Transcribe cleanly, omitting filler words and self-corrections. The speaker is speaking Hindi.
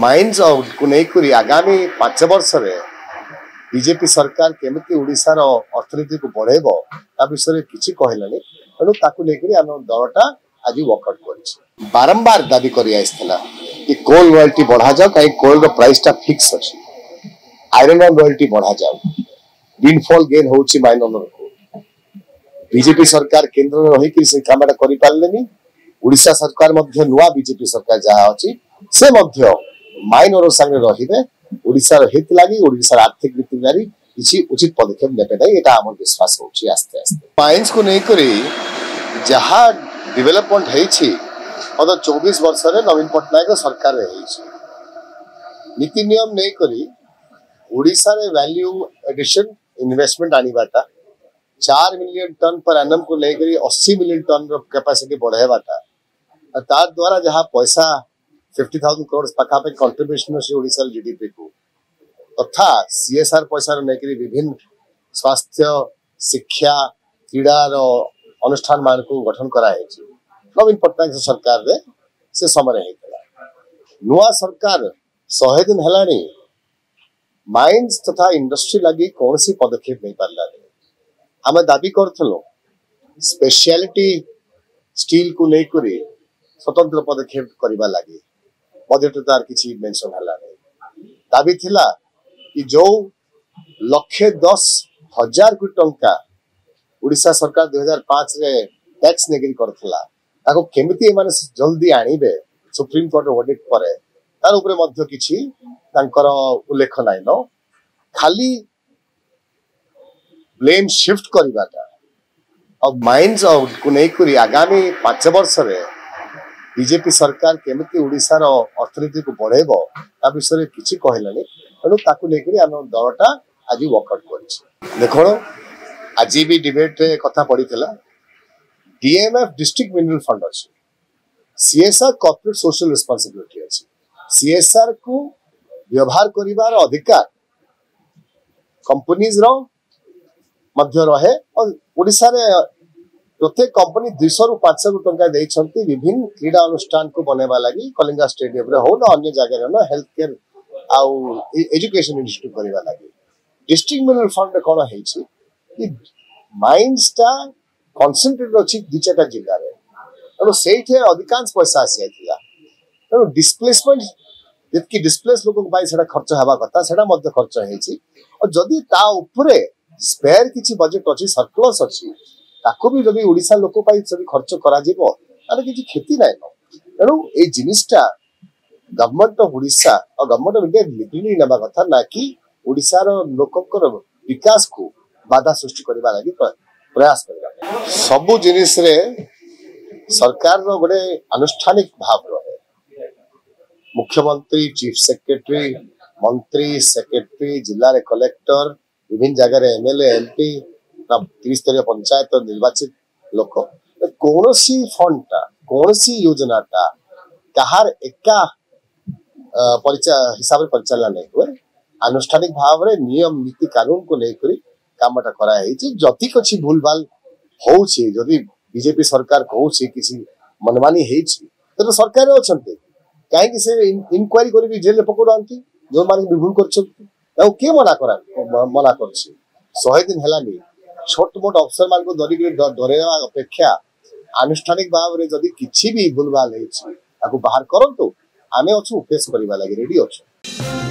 माइंस को लेकर आगामी 5 वर्ष बीजेपी सरकार केमिति ओडिशार अर्थनीति को बढ़ेब ता विषय किसी कहलानी तेणु ताकू लेकर आम दलटा आज वर्कआउट कर बारंबार दाबी कर कि कोल रॉयल्टी बढ़ा जाओ कहीं कोल प्राइस टा फिक्स अच्छी आयरन रॉयल्टी बढ़ा जाओ विंडफॉल गेन होची माइन ओनर को बीजेपी सरकार केंद्र में रही से कामटा कर पारे ओडिशा सरकार मध्य नुआ बीजेपी सरकार जहाँ अच्छी से मध्य माइन ओनर संगे रहिबे ओडिशार हित लगी ओडिशार आर्थिक नीति नारी किसी उचित पदक्षेप नेबे नहीं एटा हमर विश्वास होची आस्ते आस्ते माइंस को नहीं करी जहाँ डेवलपमेंट हेछि पद 24 वर्ष रे नवीन पटनायक सरकार रे हेछि नीति नियम नहीं करी ओडिशा रे वैल्यू एडिशन इन्वेस्टमेंट आनिबाटा 4 मिलियन टन पर एनम को लेकर 80 मिलियन टन रो कैपेसिटी बढ़ाइबाटा ता द्वारा जहाँ पैसा 50,000 करोड़ पाखापे कंट्रीब्यूशन से ओडिशा जीडीपी को तथा सीएसआर पैसा लेकर विभिन्न स्वास्थ्य शिक्षा क्रीड़ा अनुष्ठान मान को गठन कराई नवीन पटनायक सरकार रे से समय होता नुआ सरकार 100 दिन है माइंस तथा इंडस्ट्री लगी कौन सी पदक्षेप नहीं पारा आम दाबी करूँ स्पेशलिटी स्टील को लेकर स्वतंत्र पदक्षेप करने लगी बजेट तार किसी मेंशन है दाबी थिला कि जो 1,10,000 कोटी टंका ओडिशा सरकार 2005 रे टैक्स नेगिरी करथला ताको केमिति माने जल्दी आनिबे सुप्रीम कोर्ट वर्डिक्ट परे तार ऊपर मध्य किछि तांकर उल्लेख नाइ न खाली ब्लेम शिफ्ट करिबाटा अब माइंस को लेकर आगामी 5 वर्ष बीजेपी सरकार केमिति ओडिशार अर्थनीति को बढ़ेब ता विषय किसी कहलानी तेणु ताकू लेकर आम दलटा आज वर्कआउट कर देखो आज भी डिबेट रे कथा पड़ी डीएमएफ डिस्ट्रिक्ट मिनरल फंड अच्छी सीएसआर कॉर्पोरेट सोशल रिस्पांसिबिलिटी अच्छी सीएसआर को व्यवहार करिवार अधिकार कंपनीज रो मध्य रहे और ओडिशा रे प्रत्येक कंपनी 200 रु 500 टंका देइछंती विभिन्न क्रीड़ा अनुष्ठान को बनेबा लागि कलिंगा स्टेडियम रे हो ना अन्य जगह रे ना हेल्थ केयर आउ एजुकेशन इंस्टीट्यूट करबा लागि डिस्ट्रिक्ट मिनरल फंड कोन हेछि कि माइंस ता कंसंट्रेटेड अछि दुचका जिल्ला रे और सेठे अधिकांश पैसा आसी आथिला तो डिस्प्लेसमेंट जतकी डिस्प्लेस लोक पाई सेटा खर्च हेबा कथा सेटा मध्य खर्च हेछि और जदी ता ऊपरे स्पेयर किछि बजेट अछि सरप्लस अछि ताको भी जब ओडिशा लोक पाई सब खर्च करा जिवो ताले किछि खेती नाइ न तेणु ए जिनिसटा गवर्नमेंट ऑफ ओडिशा और गवर्नमेंट ऑफ इंडिया लिखली नेबा कथा ना कि ओडिशा रो लोककर विकास को बाधा सृष्टि करबा लागि प्रयास करबा सब जिनिस रे सरकार रो गोटे आनुष्ठानिक भाव रहे मुख्यमंत्री चीफ सेक्रेटरी मंत्री सेक्रेटरी जिला रे कलेक्टर विभिन्न जगह रे एमएलए एमपी 30 स्तरीय पंचायत निर्वाचित लोक कौन सी फंड टा कौन सी योजना टा कहार एका हिसाब से परिचालन हुए आनुष्ठानिक भाव रे नियम नीति कानून को लेकर कामटा करा जति किसी भूल भाल होछि जदि बीजेपी सरकार कहूछि किसी मनमानी हेछि तो सरकार अच्छे कहीं से इनक्वारी करी जेल पकड़ाती जो माने भूल कर किए मना कर 100 दिन है छोट मोट अफसर मान को डरेवा अपेक्षा आनुष्ठानिक भाव रे जदि किछि भी भूल भाल हेछि ताको बाहर करंतु आमे अच्छु फेस करबा लागि रेडी अच्छु।